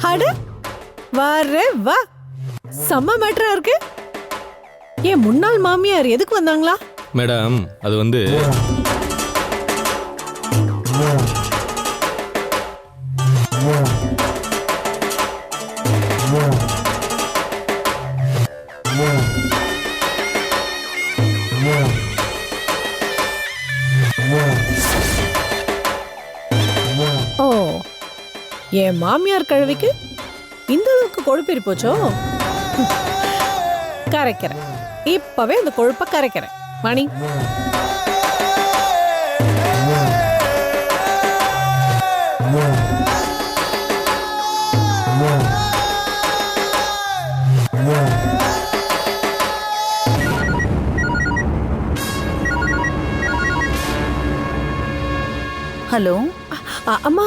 அட வாரே வா, செம்ம மேட்டரா இருக்கு. ஏன் முன்னாள் மாமியார் எதுக்கு வந்தாங்களா? மேடம் அது வந்து ஓ, என் மாமியார் கழுவிக்கு இந்த அளவுக்கு கொழுப்பேறி போச்சோ? கரைக்கிறேன், இப்பவே இந்த கொழுப்ப கரைக்கிறேன். மணி ஹலோ. அம்மா,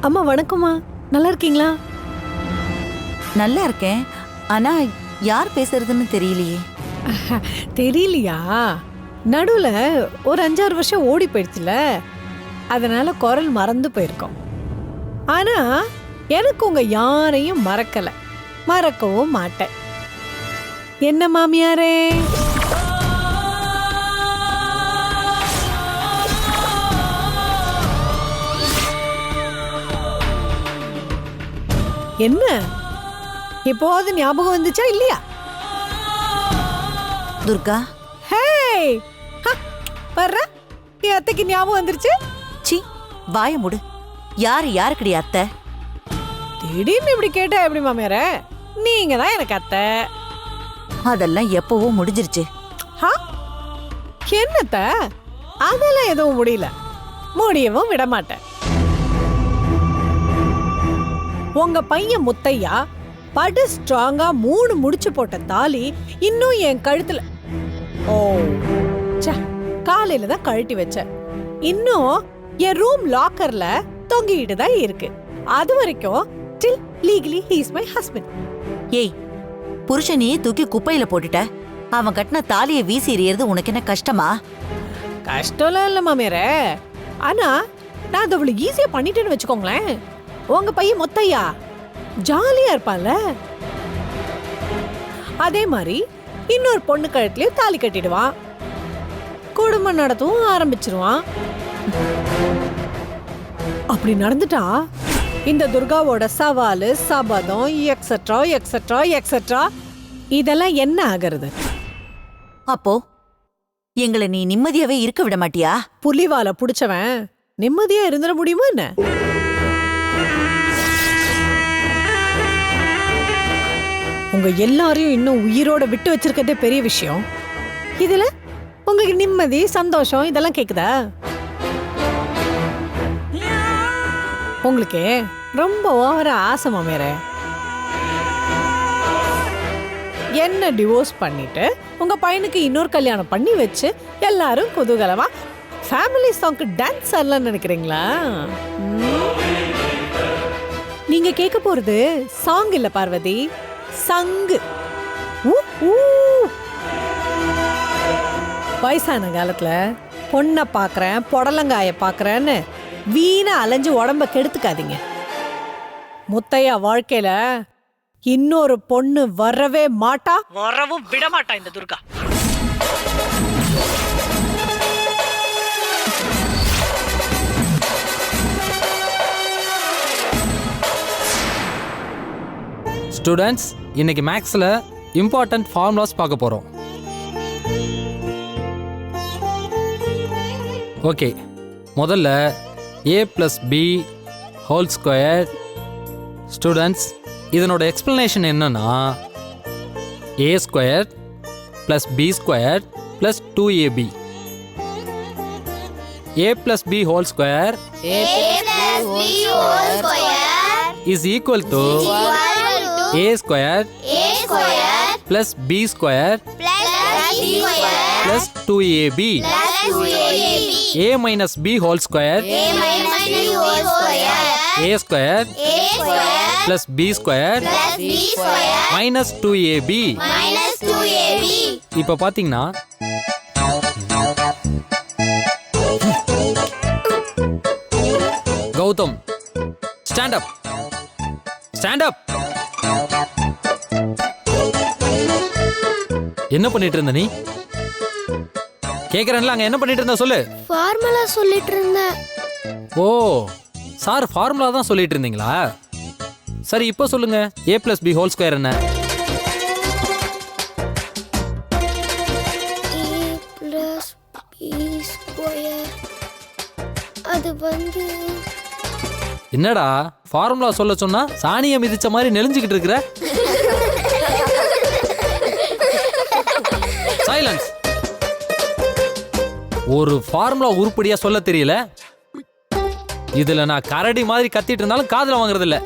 அம்மா வணக்கம்மா. நல்லா இருக்கீங்களா? நல்லா இருக்கேன். ஆனா யார் பேசுறதுன்னு தெரியலையே. தெரியலையா? நடுவுல ஒரு 5-6 வருஷம் ஓடி போயிடுச்சுல, அதனால குரல் மறந்து போயிருக்கோம். ஆனா எனக்கு உங்க யாரையும் மறக்கல, மறக்கவும் மாட்டேன். என்ன மாமியாரே? என்ன இப்போது ஞாபகம் வந்துச்சா இல்லையா? துர்கா. ஹே, வர்ற என் அத்தைக்கு ஞாபகம் வந்துருச்சு. சி, வாய முடு. யாருக்குடி அத்தை? திடீர்னு இப்படி கேட்டா எப்படி மாமியார? நீங்க தான் எனக்கு அத்தை. அதெல்லாம் எப்பவோ முடிஞ்சிருச்சு. என்னத்த? அதெல்லாம் எதுவும் முடியல, முடியவும் விட மாட்டேன். உங்க பையன் முத்தையா படு ஸ்ட்ராங்கா 3 முடிச்சு போட்ட தாலி இன்னும் என் கழுத்துல. ஓ காலையில தான் கழட்டி வச்சேன். இன்னும் என் ரூம் லாக்கர்ல தொங்கிட்டு தான் இருக்கு. அது வரைக்கும் still legally he is my husband. ஏய், புருஷனையே தூக்கி குப்பையில போட்டுட்ட. அவன் கட்டின தாலியை வீசி எறியறது உனக்கு என்ன கஷ்டமா? கஷ்டம்லாம் இல்ல மாமியாரே. ஆனா நான் அதை அவ்வளவு ஈஸியா பண்ணிட்டேன்னு வச்சுக்கோங்களேன். உங்க பையன் முத்தையா ஜாலியா இருப்பான்ல, அதே மாதிரி இன்னொரு பொண்ணு கழுத்துலயும் தாலி கட்டிடுவான், குடும்பம் நடத்தவும் ஆரம்பிச்சிருவான். அப்படி நடந்துட்டா இந்த துர்காவோட சவாலு, சபதம், எக்ஸெட்ரா எக்ஸெட்ரா எக்ஸெட்ரா இதெல்லாம் என்ன ஆகிறது? அப்போ எங்களை நீ நிம்மதியாவே இருக்க விட மாட்டியா? புலிவால புடிச்சவன் நிம்மதியா இருந்துட முடியுமா என்ன? உங்க எல்லாரையும் இன்னும் உயிரோட விட்டு வச்சிருக்கதே பெரிய விஷயம். இதுல உங்களுக்கு நிம்மதி, சந்தோஷம் இதெல்லாம் கேக்குதா? உங்களுக்கு ரொம்ப ஓவர ஆசை மாமியாரே. என்ன டிவோர்ஸ் பண்ணிட்டு உங்க பையனுக்கு இன்னொரு கல்யாணம் பண்ணி வச்சு எல்லாரும் குதூகலமா ஃபேமிலி சாங்க்கு டான்ஸ் ஆடலாம்னு நினைக்கிறீங்களா? நீங்க கேட்க போறது சாங் இல்ல பார்வதி, சங்கு. வயசான காலத்துல பொண்ணை பாக்குறேன், புடலங்காய பாக்குறேன்னு வீணா அலைஞ்சு உடம்ப கெடுத்துக்காதீங்க. முத்தையா வாழ்க்கையில இன்னொரு பொண்ணு வரவே மாட்டா, வரவும் விட மாட்டா இந்த துர்கா. ஸ்டூடெண்ட்ஸ், இன்னைக்கு மேக்ஸில் இம்பார்ட்டன்ட் ஃபார்முலாஸ் பார்க்க போகிறோம். ஓகே, முதல்ல a+b² ஸ்டூடெண்ட்ஸ், இதனோட எக்ஸ்பிளனேஷன் என்னன்னா a² + b² + 2ab. a+b² is equal to a² plus b² plus 2ab. a minus b whole square a² plus b² minus 2ab. இப்போ பாத்தீங்கன்னா Gautam, stand up. Stand up. என்ன பண்ணிட்டு இருந்த நீ? கேக்குறேன்ல, அங்க என்ன பண்ணிட்டு இருந்த சொல்லு. ஃபார்முலா சொல்லிட்டு இருந்தேன். ஓ, சார் ஃபார்முலா தான் சொல்லிட்டு இருந்தீங்களா? சரி, இப்போ சொல்லுங்க, a plus b whole square என்ன? அது வந்து என்னடா ஃபார்முலா சொல்ல சொன்னா சாணியை மிதிச்ச மாதிரி நெளிஞ்சுக்கிட்டு இருக்கிற? சைலன்ஸ். ஒரு ஃபார்முலா உருப்படியா சொல்ல தெரியல. இதுல நான் கரடி மாதிரி கத்திட்டு இருந்தாலும் காதுல வாங்குறது இல்ல.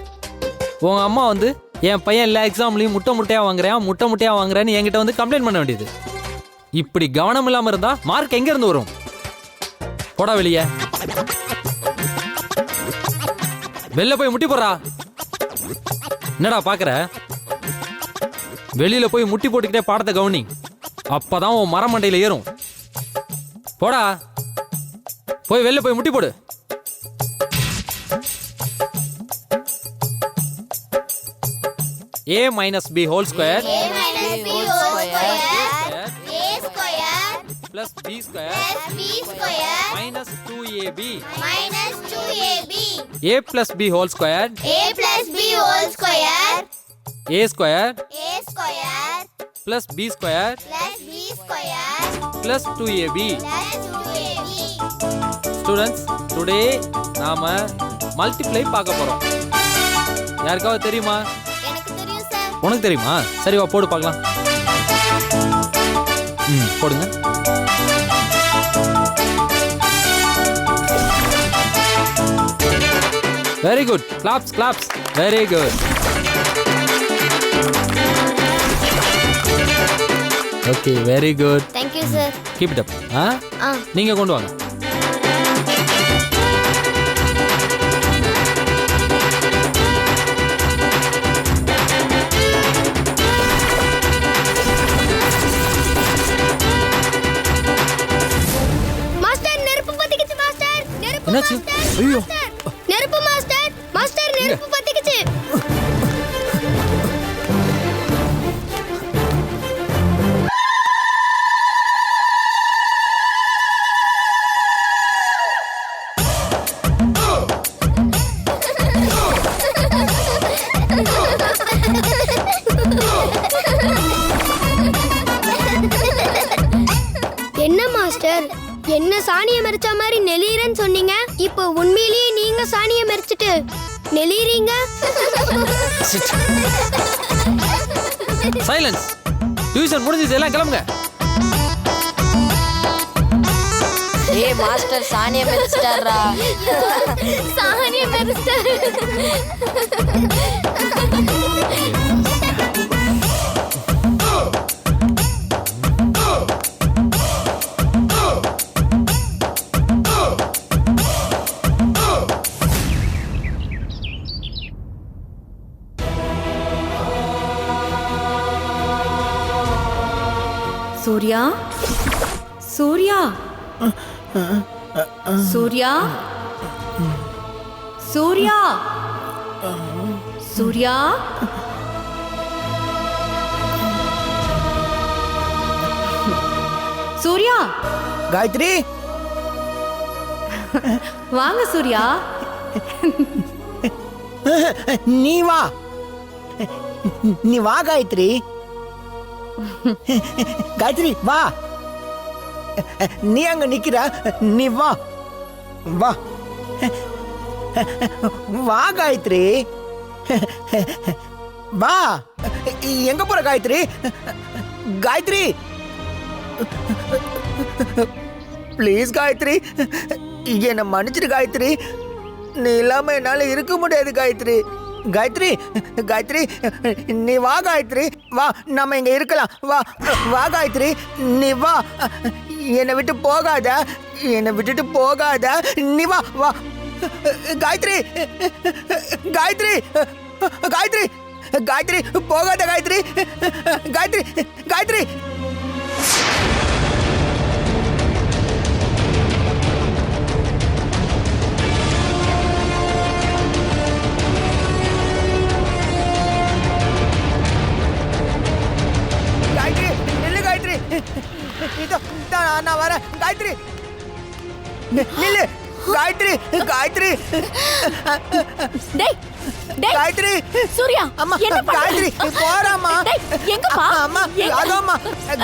உங்க அம்மா வந்து என் பையன் எல்லா எக்ஸாம்லயும் முட்டை முட்டையா வாங்குறேன்னு என்கிட்ட வந்து கம்ப்ளைண்ட் பண்ண வேண்டியது. இப்படி கவனம் இல்லாம இருந்தா மார்க் எங்க இருந்து வரும்? போடா வெளியே. வெளில போய் முட்டி போடுறா. என்னடா பாக்குற? வெளியில போய் முட்டி போட்டுக்கிட்டே பாடத்தை கவனி. அப்பதான் உன் மரமண்டையில ஏறும். போடா, போய் வெளில போய் முட்டி போடு. a minus b whole square plus b square minus 2ab a plus b whole square a square plus b square plus 2ab. Students, today நாம மல்டிப்ளை பார்க்க போறோம். யாருக்காவது தெரியுமா? உனக்கு தெரியுமா? சரி, வா போடு பார்க்கலாம். போடுங்க. Very good. Claps claps. Very good. Okay, very good. Thank you sir. Keep it up. நீங்க கொண்டு வாங்க. என்னாச்சு? ஐயோ, நெருப்பு மாஸ்டர். மாஸ்டர், நெருப்பு பத்திக்கிச்சு. என்ன மாஸ்டர், என்ன சாணியை மறைச்ச மாதிரி நெளிரன்னு சொன்னீங்க, இப்போ உண்மையிலேயே நீங்க சாணியை மறைச்சிட்டு நெளிரீங்க. சைலன்ஸ். டியூஷன் முடிஞ்சது, எல்லாம் கிளம்புங்க. ஏய் மாஸ்டர், சாணியை மறைச்சிட்டாரா? சாணியை மறைச்சிட்டாரு. சூர்யா, சூர்யா, சூர்யா, சூர்யா, சூர்யா. சூர்யா. காயத்ரி, வாங்க சூர்யா. நீ வா. நீ வா காயத்ரி. காயத்ரி வா. நீ அங்க நிக்கிற, நீ வா. வா வா காயத்ரி, வா. எங்க போற காயத்ரி? காயத்ரி ப்ளீஸ் காயத்ரி, என்ன மன்னிச்சிடு காயத்ரி. நீ இல்லாம என்னால இருக்க முடியாது காயத்ரி. காயத்ரி, காயத்ரி நீ வா காயத்ரி, வா, நம்ம இங்க இருக்கலாம். வா வா காயத்ரி, நீ வா. என்னை விட்டு போகாத, என்னை விட்டுட்டு போகாத. நீ வா வா. காயத்ரி, காயத்ரி, காயத்ரி, காயத்ரி போகாத காயத்ரி. காயத்ரி, காயத்ரி. இதோ நான் வரேன் காயத்ரி. நில்லு காயத்ரி. காயத்ரி டேய் டேய் காயத்ரி. சூர்யா அம்மா என்ன பண்ற? காயத்ரி போறாமா. டேய் எங்கப்பா அம்மா அதோம்மா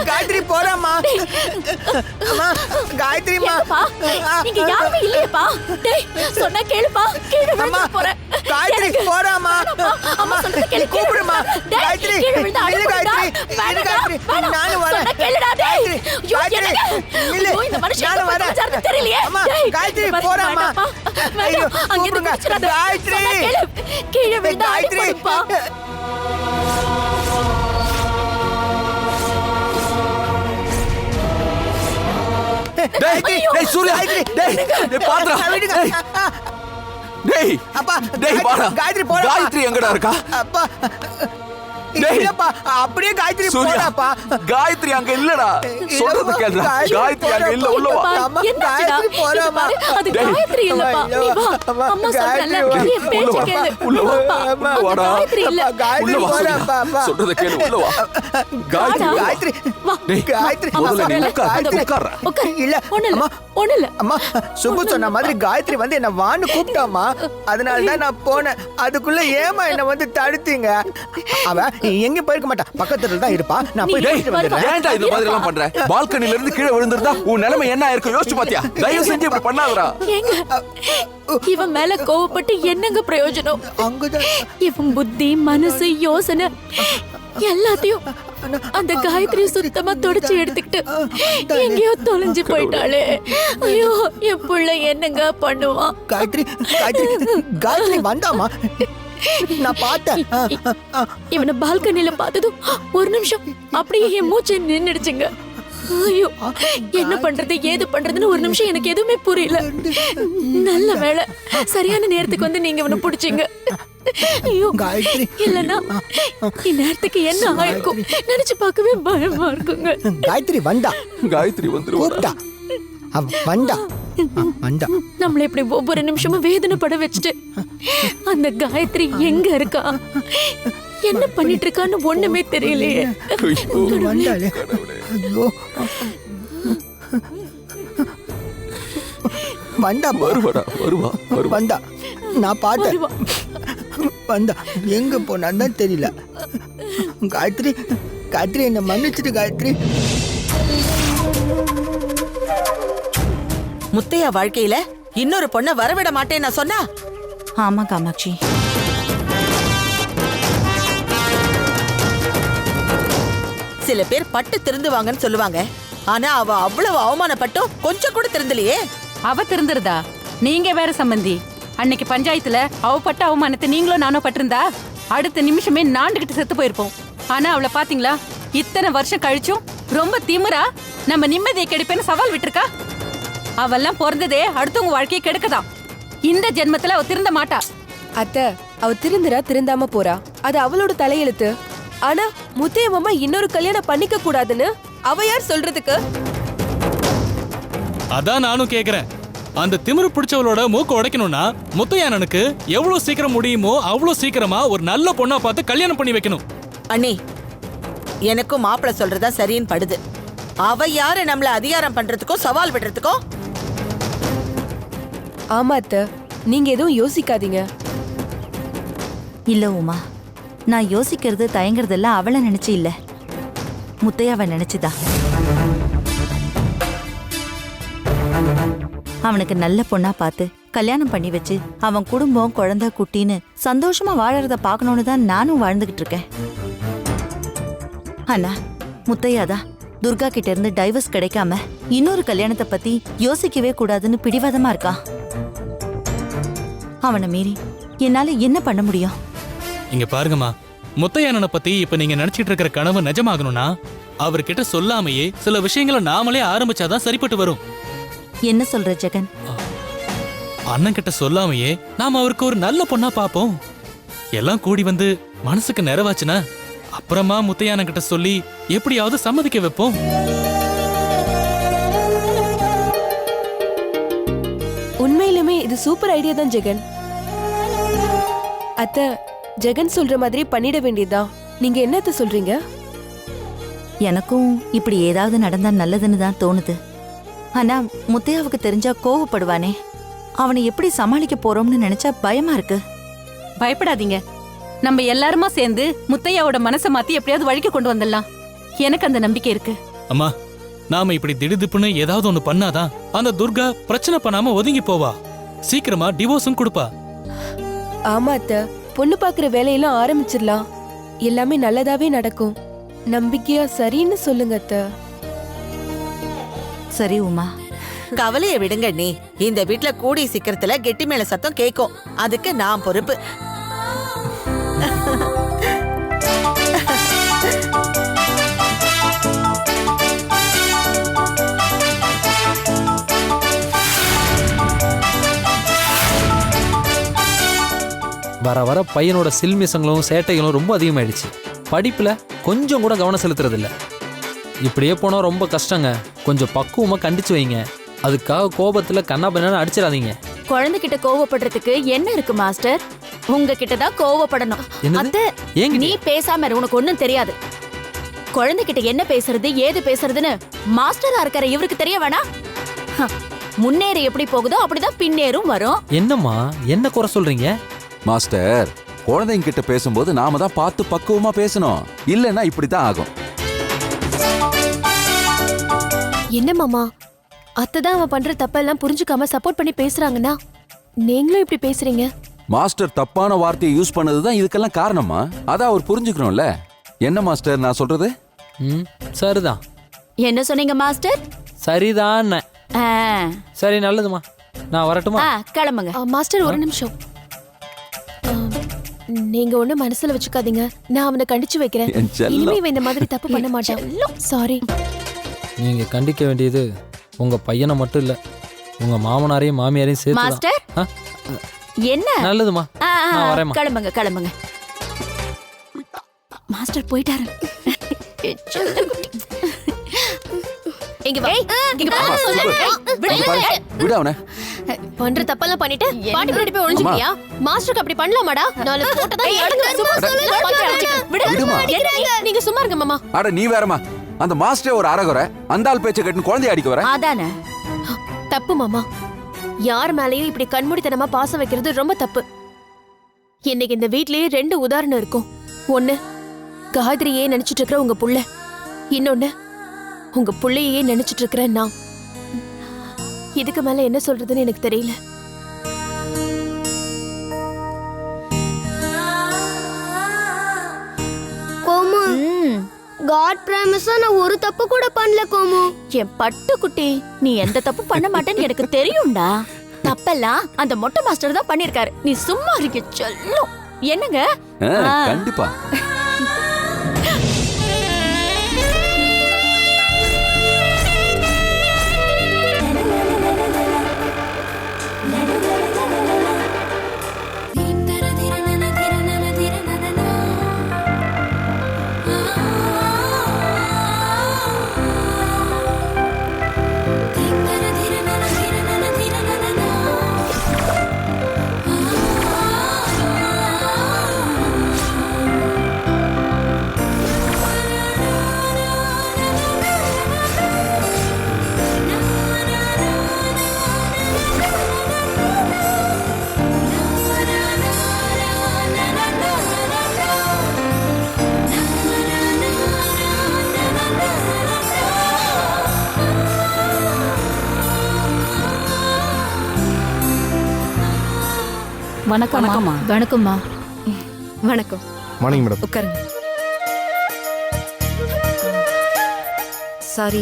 காயத்ரி போறாமா. அம்மா காயத்ரிமா. எங்கப்பா நீங்க யாருமே இல்லையேப்பா. டேய் சொன்னா கேளுப்பா. கீழ அம்மா விழுந்து போறேன். காயத்ரி போறாமா. அம்மா சொல்றது கேளு. கூப்பிடுமா காயத்ரி. கீழ விழுந்து நில்லு அழுகுறடா. காயத்ரி. நில்லு காயத்ரி. நானும் வரேன். சொன்னா கேளுடா டேய். ஐயோ காயத்ரி எனக்கு நில்லு. ஐயோ, இந்த மனுஷன் நானும் எங்க வரேன். போச்சாருன்னு தெரியலையே. அம்மா டேய், காயத்ரி இங்க பாரு, போறாமா. வேண்டாம்ப்பா. ஐயோ வேண்டாம். அங்க இருந்து கூப்பிடுங்க குதிச்சிடாத. காயத்ரி. சொன்னா கேளு. கீழ விழுந்து காயத்ரி. அழுகுறப்பா. டேய் டேய் சூர்யா டேய் டேய் பாத்ரா விடுங்க. டேய் அப்பா டேய் பாரா காயத்ரி போறா. காயத்ரி எங்கடா இருக்கா? அப்பா டேய். இல்லப்பா அப்படியே காயத்ரி சூர்யா போறாப்பா. காயத்ரி அங்க இல்லடா. சொல்றது கேளுடா. காயத்ரி அங்க இல்ல உள்ள வா. அம்மா என்னாச்சுடா? காயத்ரி போறாமா. அது டேய். காயத்ரி இல்லப்பா. நீ வா. அம்மா சொல்றல. என் பேச்ச கேளு. உள்ள வா. அப்பா, அது வாடா. காயத்ரி இல்ல. உள்ள வா சூர்யா. சொல்றது கேளு உள்ள வா. காயத்ரி வாடா. காயத்ரி வா. டேய் காயத்ரி முதல்ல நீ உட்கார். காயத்ரி. உட்கார்றா. உட்கார். இல்ல ஒண்ணு இல்ல. அம்மா ஒண்ணு இல்ல. அம்மா சுப்பு சொன்ன மாதிரி காயத்ரி வந்து என்ன வான்னு கூப்பிட்டாமா. அதனால தான் நான் போனேன். அதுக்குள்ள ஏமா என்ன வந்து தடுத்தீங்க. அவ எங்க போயிருக்க மாட்டா. பக்கத்துல தான் இருப்பா. நான் போய் நீ கூட்டிட்டு வந்துடுறேன். ஏன்டா இந்த மாதிரி எல்லாம் பண்ற? பால்கனில இருந்து கீழே விழுந்திருந்தா உன் நிலைமை என்ன ஆயிருக்கும் யோசிச்சு பாத்தியா? தயவு செஞ்சு இப்படி பண்ணாதடா. ஏங்க இவன் மேல கோவப்பட்டு என்னங்க பிரயோஜனம்? அங்கதான் இவன் புத்தி மனசு யோசனை எல்லாத்தையும் அந்த காயத்ரி சுத்தமா தொடச்சு எடுத்துக்கிட்டு எங்கேயோ தொலைஞ்சு போயிட்டாளே. ஐயோ என் புள்ள என்னங்க பண்ணுவான்? காயத்ரி காயத்ரி காயத்ரி வந்தாமா. நான் பார்த்தேன். இவனை பால்கனில பார்த்ததும் ஒரு நிமிஷம் அப்படியே என் மூச்சு நின்னுடுச்சுங்க. ஐயோ என்ன பண்றது ஏது பண்றதுன்னு ஒரு நிமிஷம் எனக்கு எதுவுமே புரியல. நல்ல வேளை சரியான நேரத்துக்கு வந்து நீங்க இவனை பிடிச்சீங்க. ஐயோ காயத்ரி இல்லன்னா இந்நேரத்துக்கு என்ன ஆயிருக்கும் நினைச்சு பார்க்கவே பயமா இருக்குங்க. காயத்ரி வந்தா. காயத்ரி வந்துருவா. கூப்பிட்டா அவ வந்தா. வந்தா நம்மள இப்படி ஒவ்வொரு நிமிஷமும் வேதனைப்பட வச்சுட்டு அந்த காயத்ரி எங்க இருக்கா என்ன பண்ணிட்டு இருக்கான்னு ஒண்ணுமே தெரியலையே. வந்தாளே. ஐயோ வந்தா வருவாடா வருவா வருவா. வந்தா. நான் பார்த்தேன். வருவா. வந்தா எங்க போனான்னு தான் தெரியல. காயத்ரி காயத்ரி என்ன மன்னிச்சிட்டு காயத்ரி. முத்தையா வாழ்க்கையில இன்னொரு பொண்ணை வரவிட மாட்டேன் நான் சொன்னா? ஆமா காமாட்சி. சில பேர் பட்டு திருந்துவாங்கன்னு சொல்லுவாங்க. ஆனா அவ அவ்வளவு அவமானப்பட்டும் கொஞ்சம் கூட திருந்தலையே. அவ திருந்துருதா? நீங்க வேற சம்பந்தி. அன்னைக்கு பஞ்சாயத்துல அவ பட்ட அவமானத்தை நீங்களும் நானும் பட்டிருந்தா அடுத்த நிமிஷமே நாண்டுகிட்டு செத்து போயிருப்போம். ஆனா அவளை பாத்தீங்களா? இத்தனை வருஷம் கழிச்சும் ரொம்ப திமிரா நம்ம நிம்மதியை கெடுப்பேன்னு சவால் விட்டுருக்கா. அவெல்லாம் பிறந்ததே அடுத்தவங்க வாழ்க்கையை கெடுக்கதான். இந்த ஜென்மத்துல அவ திருந்த மாட்டா. அத்த அவ திருந்துறா திருந்தாம போறா, அது அவளோட தலையெழுத்து. ஆனா முத்தைய மாமா இன்னொரு கல்யாணம் பண்ணிக்க கூடாதுன்னு அவ யார் சொல்றதுக்கு? அதான் நானும் கேக்குறேன். அந்த திமிரு பிடிச்சவளோட மூக்க உடைக்கணும்னா முத்தையானனுக்கு எவ்வளவு சீக்கிரம் முடியுமோ அவ்வளவு சீக்கிரமா ஒரு நல்ல பொண்ணா பார்த்து கல்யாணம் பண்ணி வைக்கணும். அண்ணி எனக்கும் மாப்பிள்ள சொல்றதா சரின்னு படுது. அவ யாரு நம்மள அதிகாரம் பண்றதுக்கோ சவால் விடுறதுக்கோ? ஆமா அத்த, நீங்க எதுவும் யோசிக்காதீங்க. இல்ல உமா, நான் யோசிக்கிறது தயங்குறதெல்லாம் அவளை நினைச்சு இல்ல, முத்தையாவை நினைச்சுதா. அவனுக்கு நல்ல பொண்ணா பார்த்து கல்யாணம் பண்ணி வச்சு அவன் குடும்பம் குழந்தை குட்டின்னு சந்தோஷமா வாழறத பாக்கணும்னு தான் நானும் வாழ்ந்துகிட்டு இருக்கேன். ஆனா முத்தையாதான் துர்கா கிட்ட இருந்து டைவர்ஸ் கிடைக்காம இன்னொரு கல்யாணத்தை பத்தி யோசிக்கவே கூடாதுன்னு பிடிவாதமா இருக்கான். அவனை மீறி என்னால என்ன பண்ண முடியும்? இங்க பாருங்கம்மா, முத்தையானனை பத்தி இப்ப நீங்க நினைச்சிட்டு இருக்கிற கனவு நிஜமாகணும்னா அவர்கிட்ட சொல்லாமையே சில விஷயங்களை நாமளே ஆரம்பிச்சாதான் சரிப்பட்டு வரும். என்ன சொல்ற ஜெகன்? அண்ணன் கிட்ட சொல்லாமையே நாம அவருக்கு ஒரு நல்ல பொண்ணா பாப்போம். எல்லாம் கூடி வந்து மனசுக்கு நிறைவாச்சுன்னா அப்புறமா முத்தையானன் கிட்ட சொல்லி எப்படியாவது சம்மதிக்க வைப்போம். உண்மையிலுமே இது சூப்பர் ஐடியா தான் ஜெகன். அத்த, ஜெகன் சொல்ற மாதிரி பண்ணிட வேண்டியதுதான். நீங்க என்னத்த சொல்றீங்க? எனக்கும் இப்படி ஏதாவது நடந்தா நல்லதுன்னு தான் தோணுது. ஆனா முத்தையாவுக்கு தெரிஞ்சா கோவப்படுவானே, அவனை எப்படி சமாளிக்க போறோம்னு நினைச்சா பயமா இருக்கு. பயப்படாதீங்க, நம்ம எல்லாருமா சேர்ந்து முத்தையாவோட மனசை மாத்தி எப்படியாவது வழிக்கு கொண்டு வந்துடலாம். எனக்கு அந்த நம்பிக்கை இருக்கு. அம்மா, நாம இப்படி திடுதிப்புன்னு ஏதாவது ஒண்ணு பண்ணாதான் அந்த துர்கா பிரச்சனை பண்ணாம ஒதுங்கி போவா. சீக்கிரமா டிவோர்ஸும் கொடுப்பா. ஆமா அத்தை, பொண்ணு பாக்குற வேலையெல்லாம் ஆரம்பிச்சிடலாம். எல்லாமே நல்லதாவே நடக்கும். நம்பிக்கையா சரின்னு சொல்லுங்க அத்தை. சரி உமா. கவலைய விடுங்க நீ. இந்த வீட்ல கூடி சீக்கிரத்துல கெட்டி மேல சத்தம் கேட்கும். அதுக்கு நான் பொறுப்பு. வர வர பையனோட சில்மிசங்களும் சேட்டைகளும் ரொம்ப அதிகமாயிடுச்சு. படிப்புல கொஞ்சம் கூட கவனம் செலுத்துறது இல்ல. இப்படியே போனா ரொம்ப கஷ்டங்க. கொஞ்சம் பக்குவமா கண்டிச்சு வைங்க. அதுக்காக கோபத்துல கண்ணா பண்ணான்னு அடிச்சிடாதீங்க. குழந்தைகிட்ட கோவப்படுறதுக்கு என்ன இருக்கு மாஸ்டர்? உங்ககிட்ட தான் கோவப்படணும். என்னது? ஏங்க நீ பேசாம இரு, உனக்கு ஒண்ணும் தெரியாது. குழந்தைகிட்ட என்ன பேசுறது ஏது பேசுறதுன்னு மாஸ்டரா இருக்கிற இவருக்கு தெரிய வேணாம். முன்னேறி எப்படி போகுதோ அப்படிதான் பின்னேறும் வரும். என்னம்மா என்ன குறை சொல்றீங்க? மாஸ்டர், குழந்தைங்க கிட்ட பேசும்போது நாம தான் பார்த்து பக்குவமா பேசணும். இல்லைன்னா இப்படித்தான் ஆகும். என்ன மாமா, அத்தைதான் அவன் பண்ற தப்பெல்லாம் புரிஞ்சுக்காம சப்போர்ட் பண்ணி பேசுறாங்கன்னா நீங்களும் இப்படி பேசுறீங்க? மாஸ்டர் தப்பான வார்த்தையை யூஸ் பண்ணதுதான் இதுக்கெல்லாம் காரணமா? அதான் அவர் புரிஞ்சுக்கணும்ல. என்ன மாஸ்டர் நான் சொல்றது? சரிதான். என்ன சொன்னீங்க மாஸ்டர்? சரிதான். சரி, நல்லதுமா. நான் வரட்டுமா? கிளம்புங்க. மாஸ்டர் ஒரு நிமிஷம். நீங்க ஒண்ணு மனசுல வச்சுக்காதீங்க. நான் அவனை கண்டிச்சு வைக்கிறேன். இனிமே இவன் இந்த மாதிரி தப்பு பண்ண மாட்டான். சாரி. நீங்க கண்டிக்க வேண்டியது உங்க பையனை மட்டும் இல்ல, உங்க மாமனாரையும் மாமியாரையும் சேர்த்து. மாஸ்டர் என்ன? நல்லதுமா, நான் வரேன். கிளம்புங்க கிளம்புங்க. மாஸ்டர் போயிட்டாரு. இங்க வா. இங்க விடு அவனை. பண்ற தப்பெல்லாம் பண்ணிட்டு பாட்டி பின்னாடி போய் ஒளிஞ்சுக்கிறியா? மாஸ்டருக்கு அப்படி பண்ணலாமாடா? நாலு போட்டு தான் எடுங்க. விடுமா. நீங்க சும்மா இருங்க மாமா. அட நீ வேறமா. அந்த மாஸ்டரே ஒரு அரகுறை. அந்த ஆள் பேச்சை கட்டின குழந்தைய அடிக்க வர. அதானே தப்பு மாமா. யார் மேலயும் இப்படி கண்மூடித்தனமா பாசம் வைக்கிறது ரொம்ப தப்பு. இன்னைக்கு இந்த வீட்லயே 2 உதாரணம் இருக்கும். ஒண்ணு காயத்ரியே நினைச்சிட்டு இருக்கிற உங்க புள்ள, இன்னொன்னு உங்க புள்ளையே நினைச்சிட்டு இருக்கிற நான். இதுக்கு மேல என்ன சொல்றதுன்னு எனக்கு தெரியல. கோமு, காட் பிராமிஸா நான் ஒரு தப்பு கூட பண்ணல கோமு. என் பட்டு குட்டி, நீ எந்த தப்பு பண்ண மாட்டேன்னு எனக்கு தெரியும்டா. தப்பெல்லாம் அந்த மொட்டை மாஸ்டர் தான் பண்ணிருக்காரு. நீ சும்மா இருக்க சொல்லும். என்னங்க? கண்டிப்பா. வணக்கம்மா. வணக்கம்மா. வணக்கம். Morning madam. உட்காருங்க. சாரி,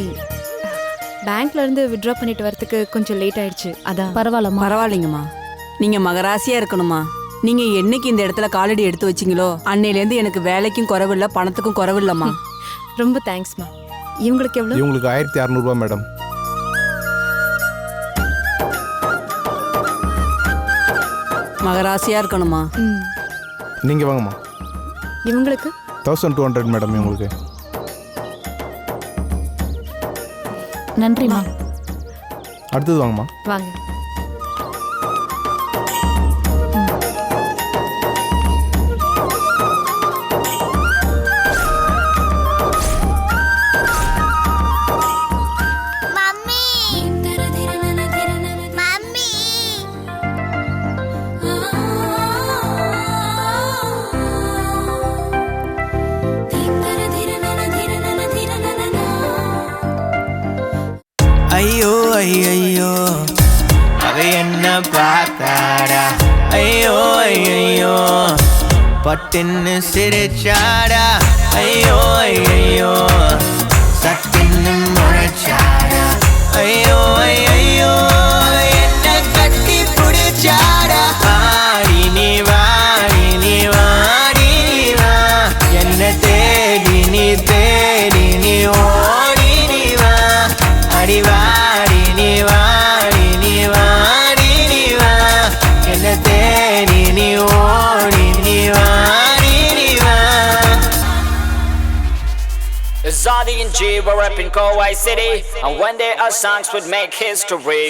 பேங்க்ல இருந்து வித்ட்ரா பண்ணிட்டு வரதுக்கு கொஞ்சம் லேட் ஆயிடுச்சு. அதான். பரவாயில்லைங்கம்மா. நீங்க மகராசியா இருக்கணுமா. நீங்க என்னைக்கு இந்த இடத்துல காலடி எடுத்து வச்சீங்களோ அன்னையிலேருந்து எனக்கு வேலைக்கும் குறைவில்லை, பணத்துக்கும் குறைவில்லம்மா. ரொம்ப தேங்க்ஸ்மா. இவங்களுக்கு எவ்வளவு? இவங்களுக்கு 1600 ரூபாய் மேடம். மகராசியா இருக்கணுமா. நீங்க வாங்கம்மா. இவங்களுக்கு 1200 மேடம். இவங்களுக்கு நன்றிமா. அடுத்தது வாங்கம்மா. வாங்க. பார்த்தாடா ஐயோ ஐயோ பட்டுன்னு சிரிச்சாடா ஐயோ ஐயோ சட்டுன்னு முறைச்சாடா ஐயோ ஐயோ என்ன கட்டி பிடிச்சாடா ஆடி நீ வாடி நீ வாடி நீ வா என்ன தேடி நீ ஓடி நீ வா அடி வாடி நீ வாடி நீ வாடி நீ வா என்ன தேடி நீ ஓடி நீ வாடி நீ வா. Zadi and G were up in Kauai City, and one day our songs would make history.